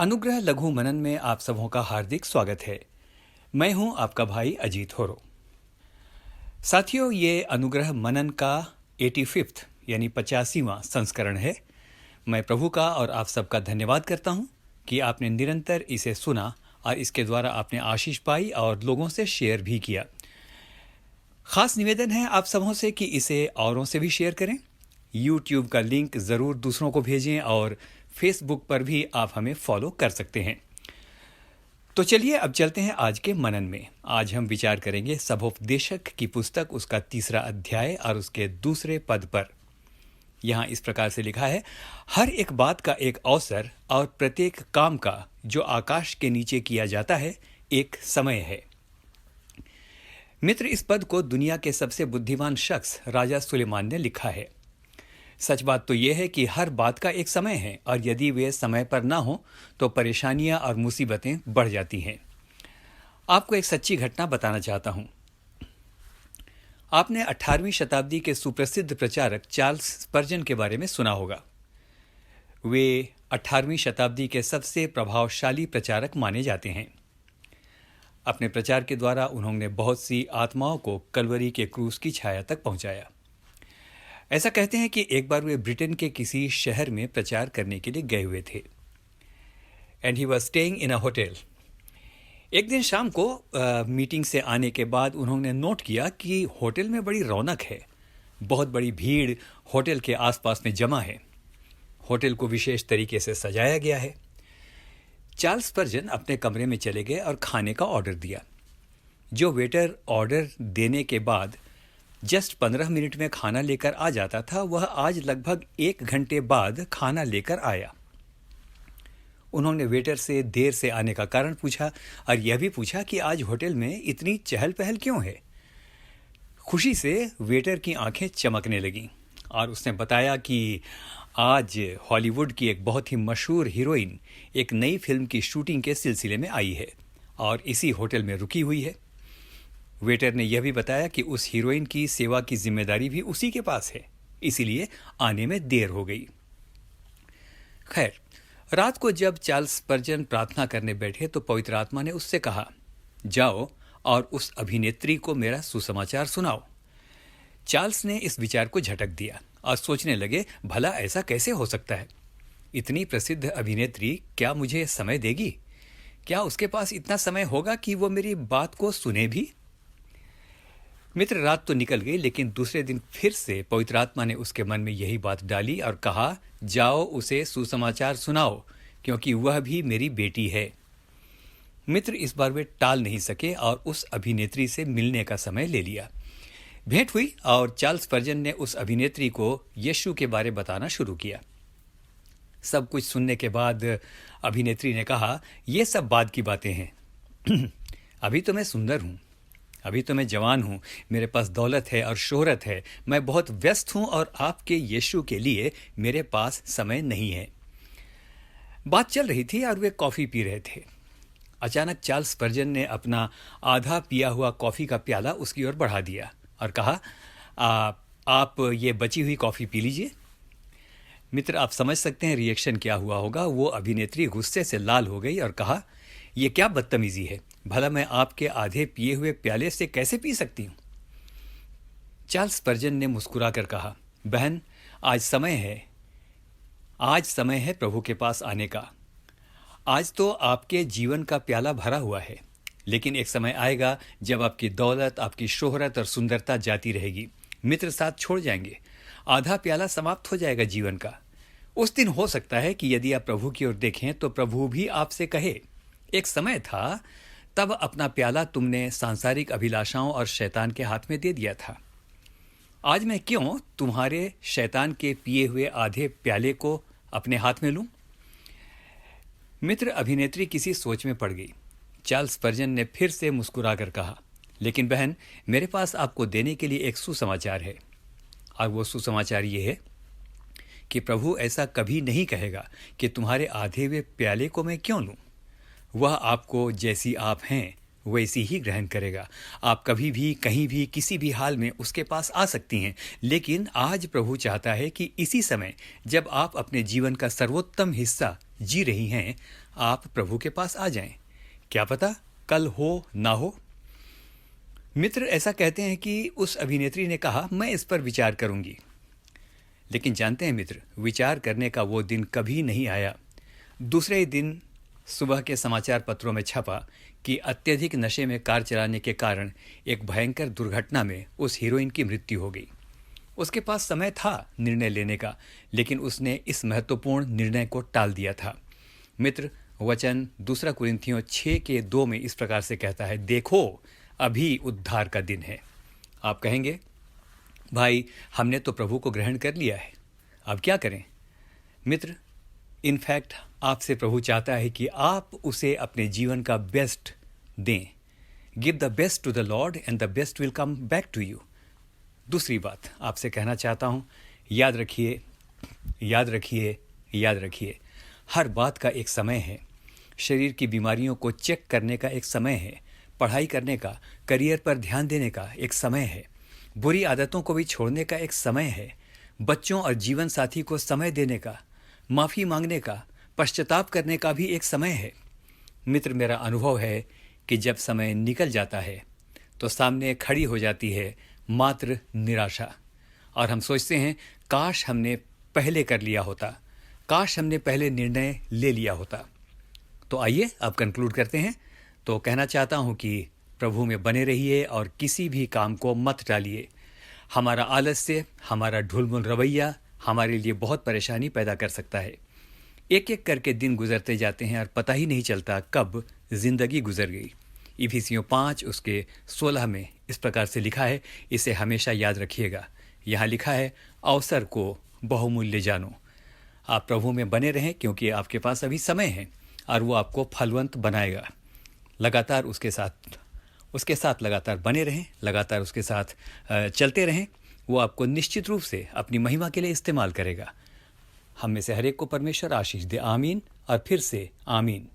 अनुग्रह लघु मनन में आप सबों का हार्दिक स्वागत है। मैं हूं आपका भाई अजीत होरो। साथियों, ये अनुग्रह मनन का 85th यानी 85वां संस्करण है। मैं प्रभु का और आप सबका धन्यवाद करता हूं कि आपने निरंतर इसे सुना और इसके द्वारा आपने आशीष पाई और लोगों से शेयर भी किया। खास निवेदन है आप सबों से कि इसे औरों से भी शेयर करें। YouTube का लिंक ज़रूर दूसरों को भेजें और फेसबुक पर भी आप हमें फॉलो कर सकते हैं। तो चलिए अब चलते हैं आज के मनन में। आज हम विचार करेंगे सभोपदेशक की पुस्तक, उसका 3रा अध्याय और उसके 2 पद पर। यहाँ इस प्रकार से लिखा है, हर एक बात का एक अवसर और प्रत्येक काम का जो आकाश के नीचे किया जाता है एक समय है। मित्र, इस पद को दुनिया के सबसे बुद्धिमान शख्स राजा सुलेमान ने लिखा है। सच बात तो यह है कि हर बात का एक समय है और यदि वे समय पर ना हो तो परेशानियां और मुसीबतें बढ़ जाती हैं। आपको एक सच्ची घटना बताना चाहता हूं। आपने 18वीं शताब्दी के सुप्रसिद्ध प्रचारक चार्ल्स स्पर्जन के बारे में सुना होगा। वे 18वीं शताब्दी के सबसे प्रभावशाली प्रचारक माने जाते हैं। अपने प्रचार के द्वारा उन्होंने बहुत सी आत्माओं को कलवरी के क्रूस की छाया तक पहुंचाया। ऐसा कहते हैं कि एक बार वे ब्रिटेन के किसी शहर में प्रचार करने के लिए गए हुए थे and he was staying in a hotel. एक दिन शाम को मीटिंग से आने के बाद उन्होंने नोट किया कि होटल में बड़ी रौनक है, बहुत बड़ी भीड़ होटल के आसपास में जमा है। होटल को विशेष तरीके से सजाया गया है। चार्ल्स स्पर्जन अपने कमरे में चले गए और खाने का ऑर्डर दिया। जो वेटर ऑर्डर देने के बाद जस्ट 15 मिनट में खाना लेकर आ जाता था, वह आज लगभग 1 घंटे बाद खाना लेकर आया। उन्होंने वेटर से देर से आने का कारण पूछा और यह भी पूछा कि आज होटल में इतनी चहल पहल क्यों है। खुशी से वेटर की आंखें चमकने लगीं और उसने बताया कि आज हॉलीवुड की एक बहुत ही मशहूर हीरोइन एक नई फिल्म की शूटिंग के सिलसिले में आई है और इसी होटल में रुकी हुई है। वेटर ने यह भी बताया कि उस हीरोइन की सेवा की जिम्मेदारी भी उसी के पास है, इसीलिए आने में देर हो गई। खैर, रात को जब चार्ल्स स्पर्जन प्रार्थना करने बैठे तो पवित्र आत्मा ने उससे कहा, जाओ और उस अभिनेत्री को मेरा सुसमाचार सुनाओ। चार्ल्स ने इस विचार को झटक दिया और सोचने लगे, भला ऐसा कैसे हो सकता है? इतनी प्रसिद्ध अभिनेत्री क्या मुझे समय देगी? क्या उसके पास इतना समय होगा कि वो मेरी बात को सुने भी? मित्र, रात तो निकल गई, लेकिन दूसरे दिन फिर से पवित्र आत्मा ने उसके मन में यही बात डाली और कहा, जाओ उसे सुसमाचार सुनाओ क्योंकि वह भी मेरी बेटी है। मित्र, इस बार वे टाल नहीं सके और उस अभिनेत्री से मिलने का समय ले लिया। भेंट हुई और चार्ल्स स्पर्जन ने उस अभिनेत्री को यीशु के बारे बताना शुरू किया। सब कुछ सुनने के बाद अभिनेत्री ने कहा, ये सब बाद की बातें हैं। अभी तो मैं सुंदर हूं, अभी तो मैं जवान हूं, मेरे पास दौलत है और शोहरत है, मैं बहुत व्यस्त हूं और आपके यीशु के लिए मेरे पास समय नहीं है। बात चल रही थी और वे कॉफी पी रहे थे। अचानक चार्ल्स स्पर्जन ने अपना आधा पिया हुआ कॉफी का प्याला उसकी ओर बढ़ा दिया और कहा, आप ये बची हुई कॉफी पी लीजिए। मित्र, आप समझ सकते हैं रिएक्शन क्या हुआ होगा। वो अभिनेत्री गुस्से से लाल हो गई और कहा, यह क्या बदतमीजी है? भला मैं आपके आधे पिए हुए प्याले से कैसे पी सकती हूं? चार्ल्स स्पर्जन ने मुस्कुराकर कहा, बहन, आज समय है प्रभु के पास आने का। आज तो आपके जीवन का प्याला भरा हुआ है, लेकिन एक समय आएगा जब आपकी दौलत, आपकी शोहरत और सुंदरता जाती रहेगी। मित्र साथ छोड़ जाएंगे, आधा प्याला समाप्त हो जाएगा जीवन का। उस दिन हो सकता है कि यदि आप प्रभु की ओर देखें तो प्रभु भी आपसे कहे, एक समय था तब अपना प्याला तुमने सांसारिक अभिलाषाओं और शैतान के हाथ में दे दिया था। आज मैं क्यों तुम्हारे शैतान के पिए हुए आधे प्याले को अपने हाथ में लूं? मित्र, अभिनेत्री किसी सोच में पड़ गई। चार्ल्स स्पर्जन ने फिर से मुस्कुराकर कहा, लेकिन बहन, मेरे पास आपको देने के लिए एक सुसमाचार है और वो सुसमाचार ये है कि प्रभु ऐसा कभी नहीं कहेगा कि तुम्हारे आधे हुए प्याले को मैं क्यों लूं। वह आपको जैसी आप हैं वैसी ही ग्रहण करेगा। आप कभी भी, कहीं भी, किसी भी हाल में उसके पास आ सकती हैं, लेकिन आज प्रभु चाहता है कि इसी समय जब आप अपने जीवन का सर्वोत्तम हिस्सा जी रही हैं, आप प्रभु के पास आ जाएं। क्या पता कल हो ना हो। मित्र ऐसा कहते हैं कि उस अभिनेत्री ने कहा, मैं इस पर विचार करूंगी। लेकिन जानते हैं मित्र, विचार करने का वो दिन कभी नहीं आया। दूसरे ही दिन सुबह के समाचार पत्रों में छपा कि अत्यधिक नशे में कार चलाने के कारण एक भयंकर दुर्घटना में उस हीरोइन की मृत्यु हो गई। उसके पास समय था निर्णय लेने का, लेकिन उसने इस महत्वपूर्ण निर्णय को टाल दिया था। मित्र, वचन 2 कुरिन्थियों 6:2 में इस प्रकार से कहता है, देखो अभी उद्धार का दिन है। आप कहेंगे, भाई हमने तो प्रभु को ग्रहण कर लिया है, अब क्या करें? मित्र, इनफैक्ट आपसे प्रभु चाहता है कि आप उसे अपने जीवन का बेस्ट दें। Give the best to the lord and the best will come back to you. दूसरी बात आपसे कहना चाहता हूँ, याद रखिए, याद रखिए, याद रखिए, हर बात का एक समय है। शरीर की बीमारियों को चेक करने का एक समय है, पढ़ाई करने का, करियर पर ध्यान देने का एक समय है, बुरी आदतों को भी छोड़ने का एक समय है, बच्चों और जीवन साथी को समय देने का, माफ़ी मांगने का, पश्चाताप करने का भी एक समय है। मित्र, मेरा अनुभव है कि जब समय निकल जाता है तो सामने खड़ी हो जाती है मात्र निराशा, और हम सोचते हैं काश हमने पहले कर लिया होता, काश हमने पहले निर्णय ले लिया होता। तो आइए अब कंक्लूड करते हैं। तो कहना चाहता हूं कि प्रभु में बने रहिए और किसी भी काम को मत टालिए। हमारा आलस्य, हमारा ढुलमुल रवैया हमारे लिए बहुत परेशानी पैदा कर सकता है। एक एक करके दिन गुजरते जाते हैं और पता ही नहीं चलता कब जिंदगी गुजर गई। इफिसियों 5:16 में इस प्रकार से लिखा है, इसे हमेशा याद रखिएगा। यहाँ लिखा है, अवसर को बहुमूल्य जानो। आप प्रभु में बने रहें क्योंकि आपके पास अभी समय है और वो आपको फलवंत बनाएगा। लगातार उसके साथ लगातार बने रहें, लगातार उसके साथ चलते रहें। वो आपको निश्चित रूप से अपनी महिमा के लिए इस्तेमाल करेगा। हम में से हर एक को परमेश्वर आशीष दे। आमीन और फिर से आमीन।